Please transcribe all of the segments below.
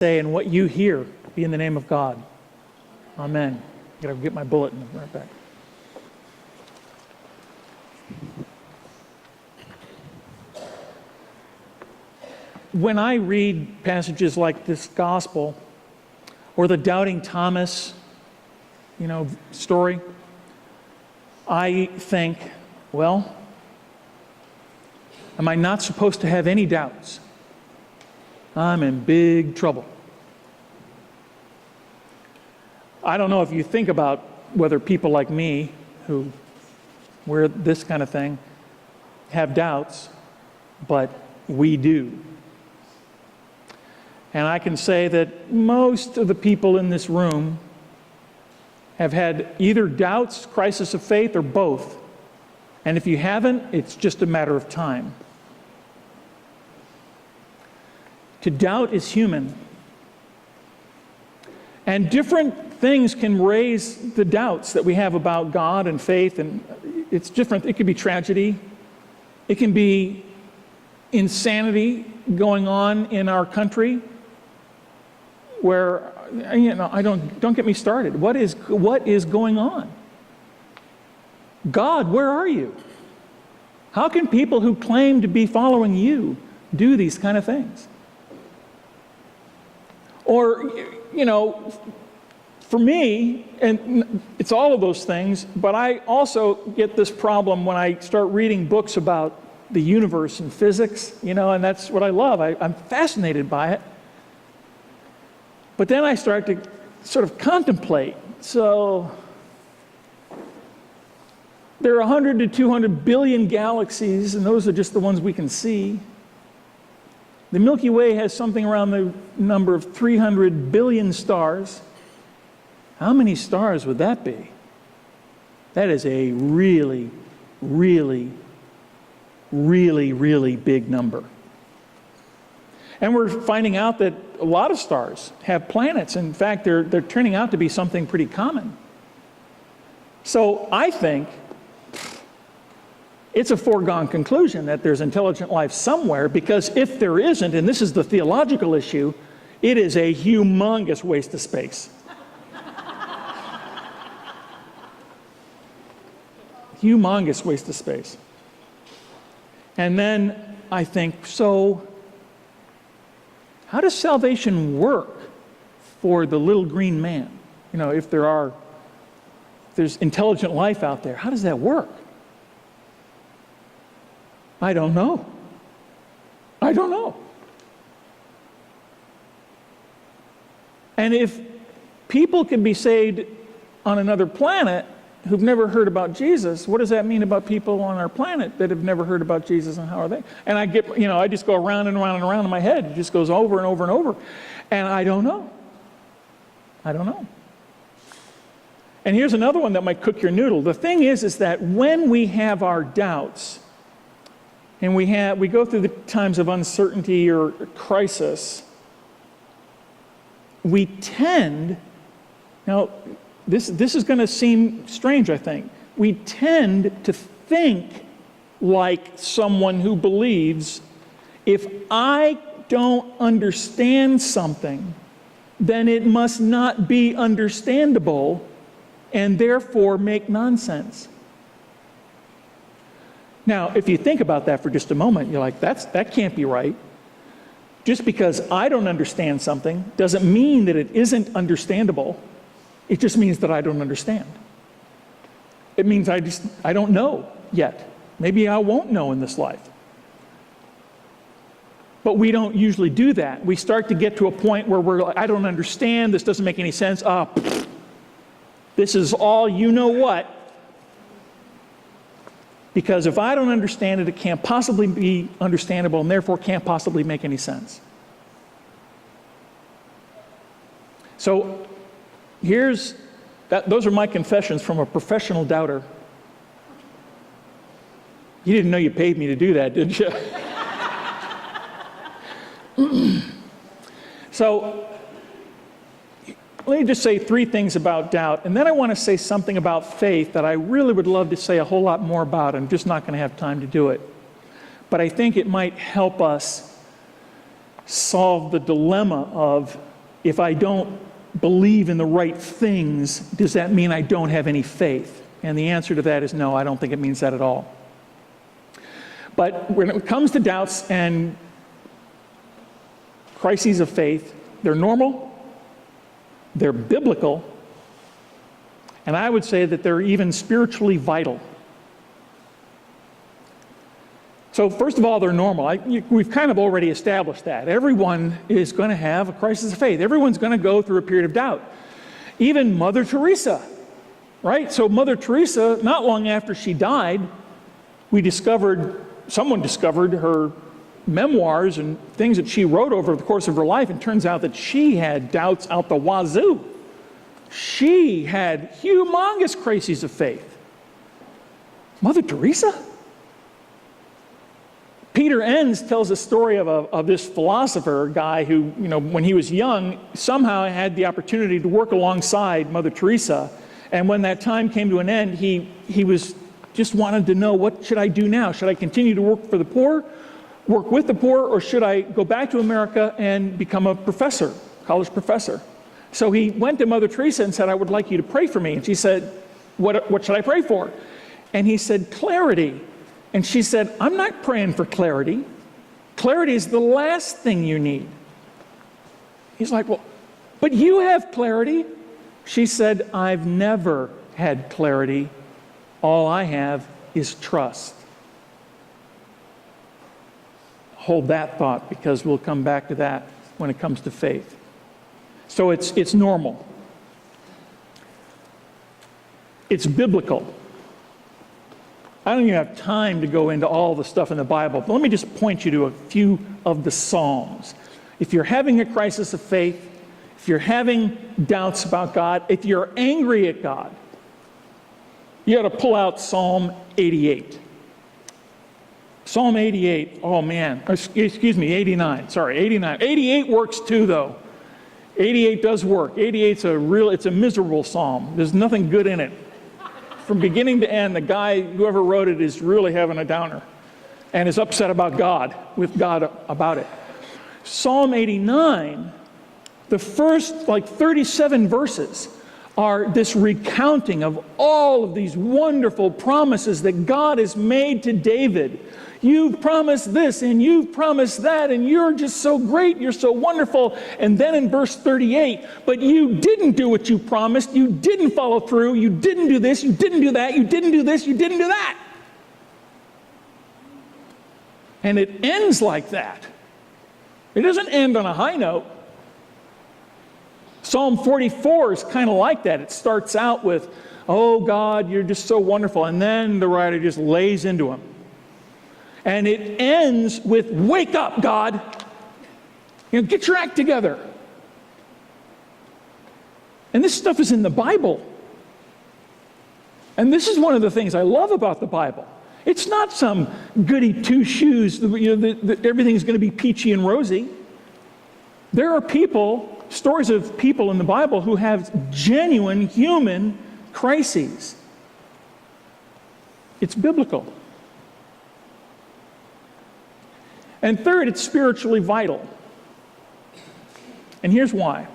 say and what you hear be in the name of God. Amen. I gotta get my bulletin right back. When I read passages like this gospel or the doubting Thomas, story, I think, well, am I not supposed to have any doubts? I'm in big trouble. I don't know if you think about whether people like me who wear this kind of thing have doubts, but we do. And I can say that most of the people in this room have had either doubts, crisis of faith, or both. And if you haven't, it's just a matter of time. To doubt is human. And different things can raise the doubts that we have about God and faith, and it's different. It could be tragedy. It can be insanity going on in our country where, don't get me started. What is going on? God, where are you? How can people who claim to be following you do these kind of things? Or, for me, and it's all of those things, but I also get this problem when I start reading books about the universe and physics, and that's what I love. I'm fascinated by it. But then I start to sort of contemplate. So there are 100 to 200 billion galaxies, and those are just the ones we can see. The Milky Way has something around the number of 300 billion stars. How many stars would that be? That is a really, really, really, really big number. And we're finding out that a lot of stars have planets. In fact, they're turning out to be something pretty common. So I think it's a foregone conclusion that there's intelligent life somewhere, because if there isn't, and this is the theological issue, it is a humongous waste of space. Humongous waste of space. And then I think, so how does salvation work for the little green man? If there's intelligent life out there, how does that work? I don't know. And if people can be saved on another planet who've never heard about Jesus, what does that mean about people on our planet that have never heard about Jesus, and how are they? And I just go around and around and around in my head. It just goes over and over and over. And I don't know. And here's another one that might cook your noodle. The thing is that when we have our doubts, and we go through the times of uncertainty or crisis, we tend, now this is going to seem strange, I think. We tend to think like someone who believes, if I don't understand something, then it must not be understandable and therefore make nonsense. Now, if you think about that for just a moment, you're like, that can't be right. Just because I don't understand something doesn't mean that it isn't understandable. It just means that I don't understand. It means I don't know yet. Maybe I won't know in this life. But we don't usually do that. We start to get to a point where we're like, I don't understand, this doesn't make any sense. This is all you know what. Because if I don't understand it, it can't possibly be understandable, and therefore can't possibly make any sense. So those are my confessions from a professional doubter. You didn't know you paid me to do that, did you? So let me just say 3 things about doubt, and then I want to say something about faith that I really would love to say a whole lot more about. I'm just not going to have time to do it. But I think it might help us solve the dilemma of if I don't believe in the right things, does that mean I don't have any faith? And the answer to that is no, I don't think it means that at all. But when it comes to doubts and crises of faith, they're normal, they're biblical, and I would say that they're even spiritually vital. So first of all, they're normal. We've kind of already established that. Everyone is going to have a crisis of faith. Everyone's going to go through a period of doubt. Even Mother Teresa, right? So Mother Teresa, not long after she died, someone discovered her memoirs and things that she wrote over the course of her life, and it turns out that she had doubts out the wazoo. She had humongous crises of faith. Mother Teresa? Peter Enns tells a story of this philosopher guy who, when he was young, somehow had the opportunity to work alongside Mother Teresa. And when that time came to an end, he was just wanted to know, what should I do now? Should I continue to work for the poor, work with the poor, or should I go back to America and become a professor, college professor? So he went to Mother Teresa and said, I would like you to pray for me. And she said, what should I pray for? And he said, clarity. And she said, I'm not praying for clarity. Clarity is the last thing you need. He's like, well, but you have clarity. She said, I've never had clarity. All I have is trust. Hold that thought, because we'll come back to that when it comes to faith. So it's normal. It's biblical. I don't even have time to go into all the stuff in the Bible, but let me just point you to a few of the Psalms. If you're having a crisis of faith, if you're having doubts about God, if you're angry at God, you ought to pull out Psalm 88. Psalm 88, oh man, excuse me, 89, sorry, 89. 88 works too, though. 88 does work. 88's it's a miserable psalm. There's nothing good in it. From beginning to end, the guy, whoever wrote it, is really having a downer and is upset about God, with God about it. Psalm 89, the first 37 verses are this recounting of all of these wonderful promises that God has made to David. You've promised this, and you've promised that, and you're just so great, you're so wonderful. And then in verse 38, but you didn't do what you promised, you didn't follow through, you didn't do this, you didn't do that, you didn't do this, you didn't do that. And it ends like that. It doesn't end on a high note. Psalm 44 is kind of like that. It starts out with, oh God, you're just so wonderful. And then the writer just lays into him. And it ends with, wake up, God. Get your act together. And this stuff is in the Bible. And this is one of the things I love about the Bible. It's not some goody two-shoes, everything's going to be peachy and rosy. There are stories of people in the Bible who have genuine human crises. It's biblical. And third, it's spiritually vital. And here's why.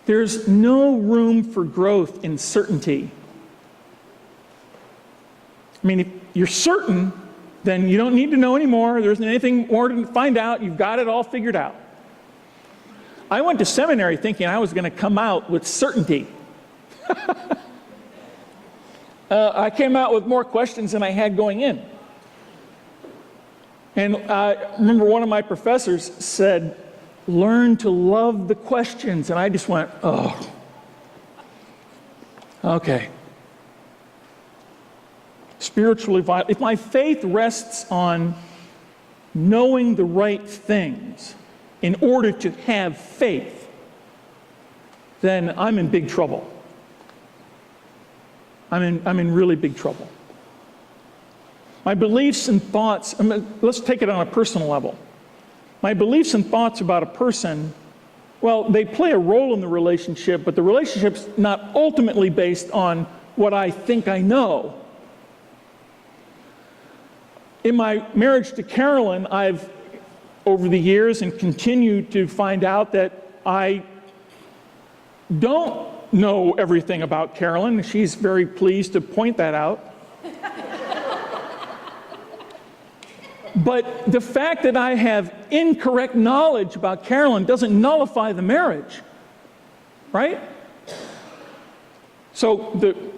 There's no room for growth in certainty. I mean, if you're certain, then you don't need to know anymore. There isn't anything more to find out. You've got it all figured out. I went to seminary thinking I was going to come out with certainty. I came out with more questions than I had going in. And I remember one of my professors said, learn to love the questions. And I just went, oh, okay. Spiritually vital. If my faith rests on knowing the right things in order to have faith, then I'm in big trouble. I'm in really big trouble. My beliefs and thoughts, let's take it on a personal level. My beliefs and thoughts about a person, well, they play a role in the relationship, but the relationship's not ultimately based on what I think I know. In my marriage to Carolyn, I've, over the years, and continue to find out that I don't know everything about Carolyn. She's very pleased to point that out. But the fact that I have incorrect knowledge about Carolyn doesn't nullify the marriage, right? So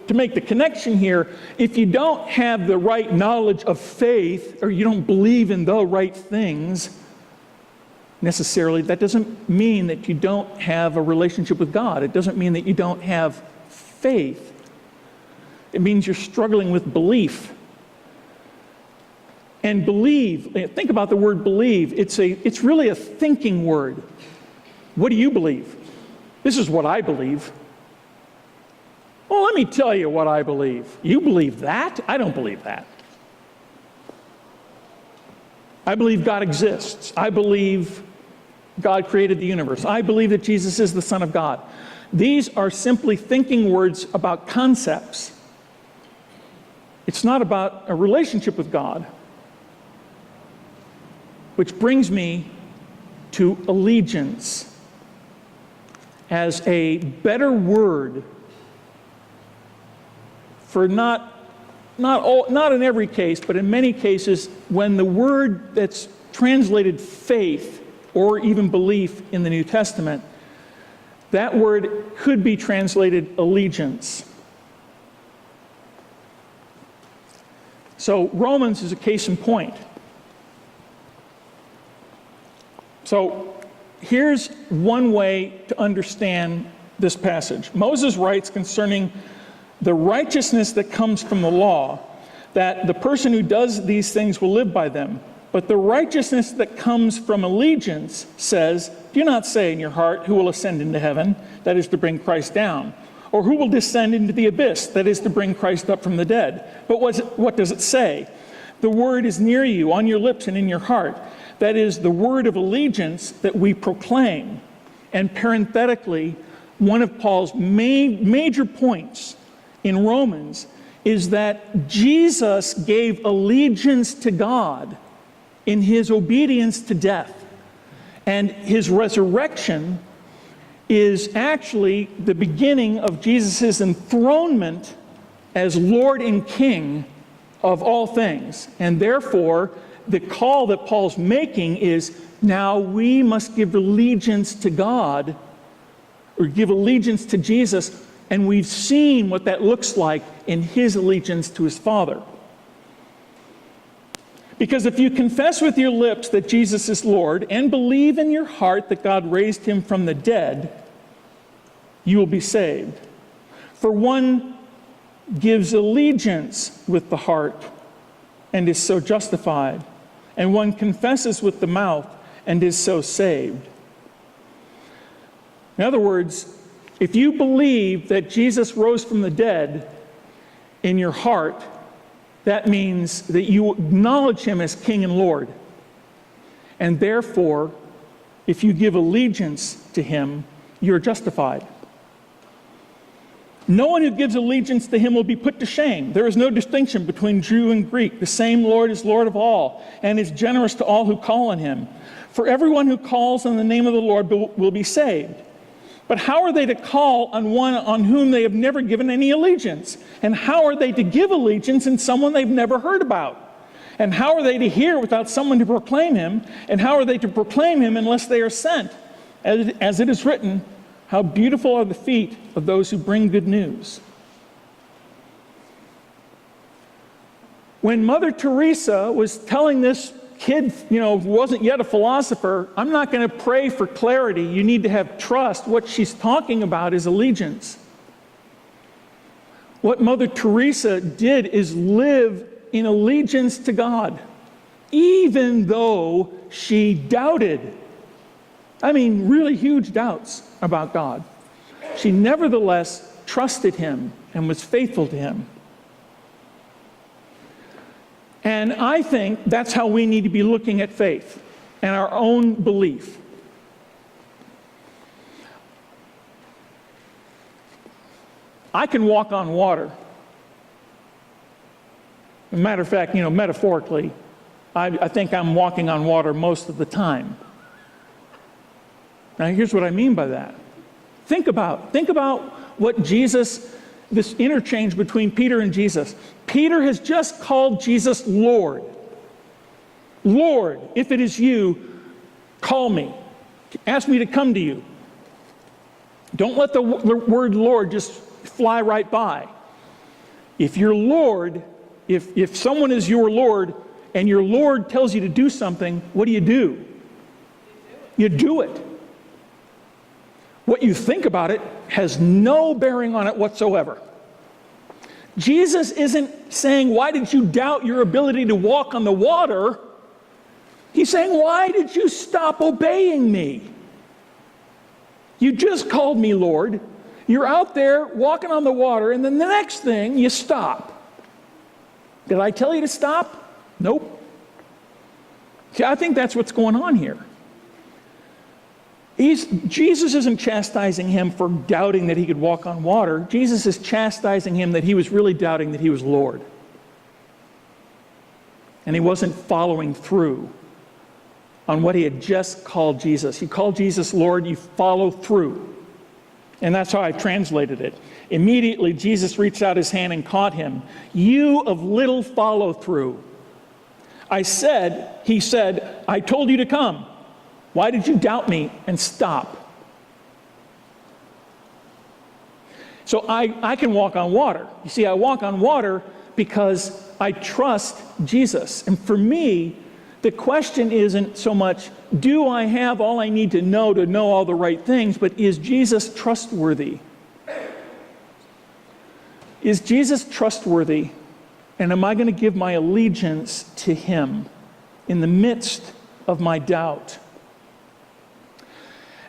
to make the connection here, if you don't have the right knowledge of faith, or you don't believe in the right things necessarily, that doesn't mean that you don't have a relationship with God. It doesn't mean that you don't have faith. It means you're struggling with belief. And believe, think about the word believe. It's really a thinking word. What do you believe? This is what I believe. Well, let me tell you what I believe. You believe that? I don't believe that. I believe God exists. I believe God created the universe. I believe that Jesus is the Son of God. These are simply thinking words about concepts. It's not about a relationship with God. Which brings me to allegiance as a better word for not in every case, but in many cases, when the word that's translated faith or even belief in the New Testament, that word could be translated allegiance. So Romans is a case in point. So here's one way to understand this passage. Moses writes concerning the righteousness that comes from the law, that the person who does these things will live by them. But the righteousness that comes from allegiance says, do not say in your heart, who will ascend into heaven, that is to bring Christ down, or who will descend into the abyss, that is to bring Christ up from the dead. But what does it say? The word is near you, on your lips and in your heart. That is the word of allegiance that we proclaim. And parenthetically, one of Paul's major points in Romans is that Jesus gave allegiance to God in his obedience to death. And his resurrection is actually the beginning of Jesus' enthronement as Lord and King of all things. And therefore, the call that Paul's making is, now we must give allegiance to God, or give allegiance to Jesus, and we've seen what that looks like in his allegiance to his Father. Because if you confess with your lips that Jesus is Lord, and believe in your heart that God raised him from the dead, you will be saved. For one gives allegiance with the heart and is so justified, and one confesses with the mouth and is so saved. In other words, if you believe that Jesus rose from the dead in your heart, that means that you acknowledge him as King and Lord. And therefore, if you give allegiance to him, you're justified. No one who gives allegiance to him will be put to shame. There is no distinction between Jew and Greek. The same Lord is Lord of all, and is generous to all who call on him. For everyone who calls on the name of the Lord will be saved. But how are they to call on one on whom they have never given any allegiance? And how are they to give allegiance in someone they've never heard about? And how are they to hear without someone to proclaim him? And how are they to proclaim him unless they are sent? As it is written, how beautiful are the feet of those who bring good news. When Mother Teresa was telling this kid, who wasn't yet a philosopher, I'm not going to pray for clarity. You need to have trust. What she's talking about is allegiance. What Mother Teresa did is live in allegiance to God, even though she doubted. Really huge doubts about God. She nevertheless trusted him and was faithful to him. And I think that's how we need to be looking at faith and our own belief. I can walk on water. As a matter of fact, metaphorically, I think I'm walking on water most of the time. Now, here's what I mean by that. Think about what Jesus, this interchange between Peter and Jesus. Peter has just called Jesus Lord. Lord, if it is you, call me. Ask me to come to you. Don't let the word Lord just fly right by. If you're Lord, if someone is your Lord and your Lord tells you to do something, what do? You do it. What you think about it has no bearing on it whatsoever. Jesus isn't saying, why did you doubt your ability to walk on the water? He's saying, why did you stop obeying me? You just called me Lord. You're out there walking on the water, and then the next thing, you stop. Did I tell you to stop? Nope. See, I think that's what's going on here. Jesus isn't chastising him for doubting that he could walk on water. Jesus is chastising him that he was really doubting that he was Lord. And he wasn't following through on what he had just called Jesus. He called Jesus Lord, you follow through. And that's how I translated it. Immediately, Jesus reached out his hand and caught him. You of little follow through. He said, I told you to come. Why did you doubt me and stop? So I can walk on water. You see, I walk on water because I trust Jesus. And for me, the question isn't so much, do I have all I need to know all the right things, but is Jesus trustworthy? Is Jesus trustworthy? And am I going to give my allegiance to him in the midst of my doubt?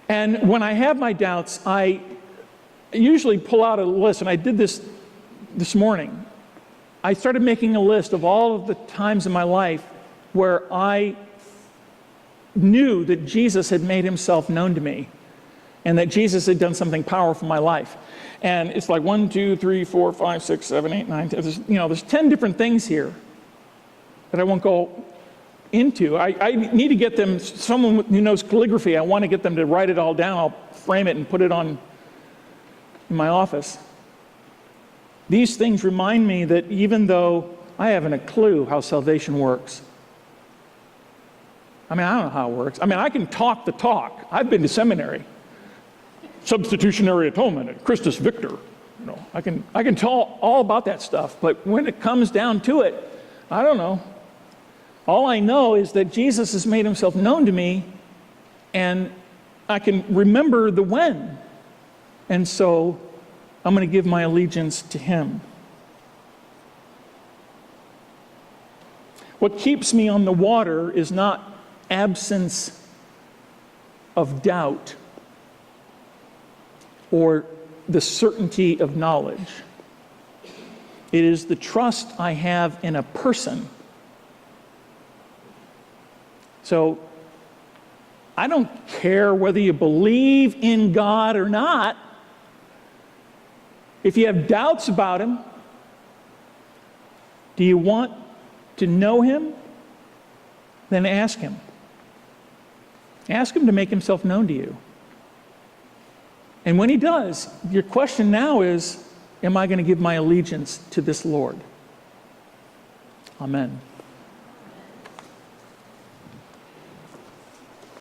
And when I have my doubts, I usually pull out a list, and I did this morning. I started making a list of all of the times in my life where I knew that Jesus had made himself known to me and that Jesus had done something powerful in my life. And it's like 1, 2, 3, 4, 5, 6, 7, 8, 9, 10. There's 10 different things here that I won't go into. I need to get them, someone who knows calligraphy, I want to get them to write it all down. I'll frame it and put it on in my office. These things remind me that even though I haven't a clue how salvation works, I don't know how it works. I can talk the talk. I've been to seminary. Substitutionary atonement and Christus Victor. I can tell all about that stuff, but when it comes down to it, I don't know. All I know is that Jesus has made himself known to me, and I can remember the when. And so I'm going to give my allegiance to him. What keeps me on the water is not absence of doubt or the certainty of knowledge. It is the trust I have in a person. So I don't care whether you believe in God or not. If you have doubts about him, do you want to know him? Then ask him. Ask him to make himself known to you. And when he does, your question now is, am I going to give my allegiance to this Lord? Amen.